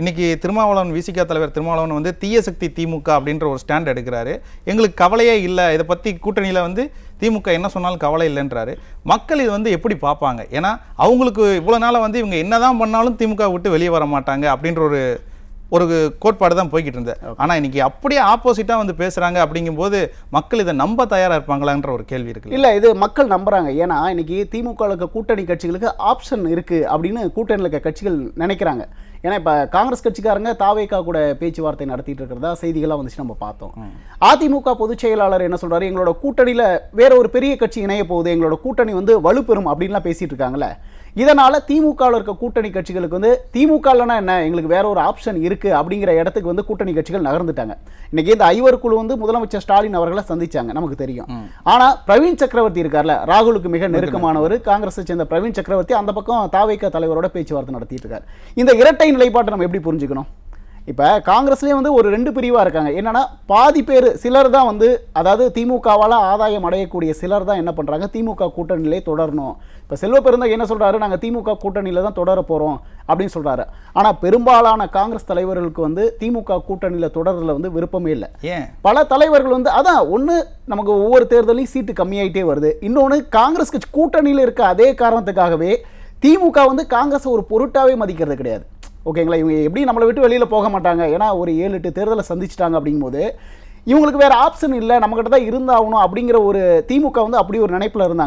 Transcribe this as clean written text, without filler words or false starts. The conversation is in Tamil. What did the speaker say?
இன்னைக்கு திருமாவளவன் விசிக தலைவர் திருமாவளவன் வந்து தீய சக்தி திமுக அப்படின்ற ஒரு ஸ்டாண்ட் எடுக்கிறாரு. எங்களுக்கு கவலையே இல்லை, இதை பற்றி கூட்டணியில் வந்து திமுக என்ன சொன்னாலும் கவலை இல்லைன்றாரு. மக்கள் இது வந்து எப்படி பார்ப்பாங்க? ஏன்னா அவங்களுக்கு இவ்வளோ நாளாக வந்து இவங்க என்னதான் பண்ணாலும் திமுக விட்டு வெளியே வர மாட்டாங்க அப்படின்ற ஒரு கோட்பாடு தான் போய்கிட்டு இருந்தது. ஆனால் இன்னைக்கு அப்படியே ஆப்போசிட்டாக வந்து பேசுகிறாங்க. அப்படிங்கும்போது மக்கள் இதை நம்ப தயாராக இருப்பாங்களான்ற ஒரு கேள்வி இருக்கு. இல்லை, இது மக்கள் நம்புறாங்க. ஏன்னா இன்னைக்கு திமுக கூட்டணி கட்சிகளுக்கு ஆப்ஷன் இருக்கு அப்படின்னு கூட்டணியில் இருக்க கட்சிகள் நினைக்கிறாங்க. ஏன்னா இப்போ காங்கிரஸ் கட்சிக்காரங்க தாவேகா கூட பேச்சுவார்த்தை நடத்திட்டு இருக்கிறதா செய்திகளாக வந்துச்சு, நம்ம பார்த்தோம். அதிமுக பொதுச் செயலாளர் என்ன சொல்றாரு, எங்களோட கூட்டணியில் வேற ஒரு பெரிய கட்சி இணைய போகுது, எங்களோட கூட்டணி வந்து வலுப்பெறும் அப்படின்லாம் பேசிட்டு இருக்காங்கல்ல. இதனால திமுகவில் இருக்க கூட்டணி கட்சிகளுக்கு வந்து திமுகலனா என்ன, எங்களுக்கு வேற ஒரு ஆப்ஷன் இருக்கு அப்படிங்கிற இடத்துக்கு வந்து கூட்டணி கட்சிகள் நகர்ந்துட்டாங்க. இன்னைக்கு இந்த ஐவர் குழு வந்து முதலமைச்சர் ஸ்டாலின் அவர்களை சந்திச்சாங்க, நமக்கு தெரியும். ஆனா பிரவீன் சக்கரவர்த்தி இருக்கார்ல, ராகுலுக்கு மிக நெருக்கமானவர், காங்கிரஸை சேர்ந்த பிரவீன் சக்கரவர்த்தி அந்த பக்கம் தாவேகா தலைவரோட பேச்சுவார்த்தை நடத்திட்டு இருக்காரு. இந்த இரட்டை நிலைப்பாட்டை நம்ம எப்படி புரிஞ்சுக்கணும்? இப்போ காங்கிரஸ்லேயே வந்து ஒரு 2 பிரிவாக இருக்காங்க. என்னன்னா பாதி பேர் சிலர் தான் வந்து, அதாவது திமுகவால் ஆதாயம் அடையக்கூடிய சிலர் தான் என்ன பண்ணுறாங்க, திமுக கூட்டணியிலே தொடரணும். இப்போ செல்வ பெருந்தகை என்ன சொல்கிறாரு, நாங்கள் திமுக கூட்டணியில் தான் தொடர போகிறோம் அப்படின்னு சொல்கிறாரு. ஆனால் பெரும்பாலான காங்கிரஸ் தலைவர்களுக்கு வந்து திமுக கூட்டணியில் தொடர்றதுல வந்து விருப்பமே இல்லை. பல தலைவர்கள் வந்து அதான் ஒன்று, நமக்கு ஒவ்வொரு தேர்தலையும் சீட்டு கம்மியாயிட்டே வருது. இன்னொன்று, காங்கிரஸ் கட்சி கூட்டணியில் இருக்க அதே காரணத்துக்காகவே திமுக வந்து காங்கிரஸை ஒரு பொருட்டாவே மதிக்கிறது கிடையாது. ஓகேங்களா, இவங்க எப்படி நம்மளை விட்டு வெளியில் போக மாட்டாங்க, ஏன்னா ஒரு 7-8 தேர்தலை சந்திச்சிட்டாங்க. அப்படிங்கும்போது இவங்களுக்கு வேறு ஆப்ஷன் இல்லை, நம்மக்கிட்ட தான் இருந்தாகணும் அப்படிங்கிற ஒரு திமுக வந்து அப்படி ஒரு நினைப்பில் இருந்தாங்க.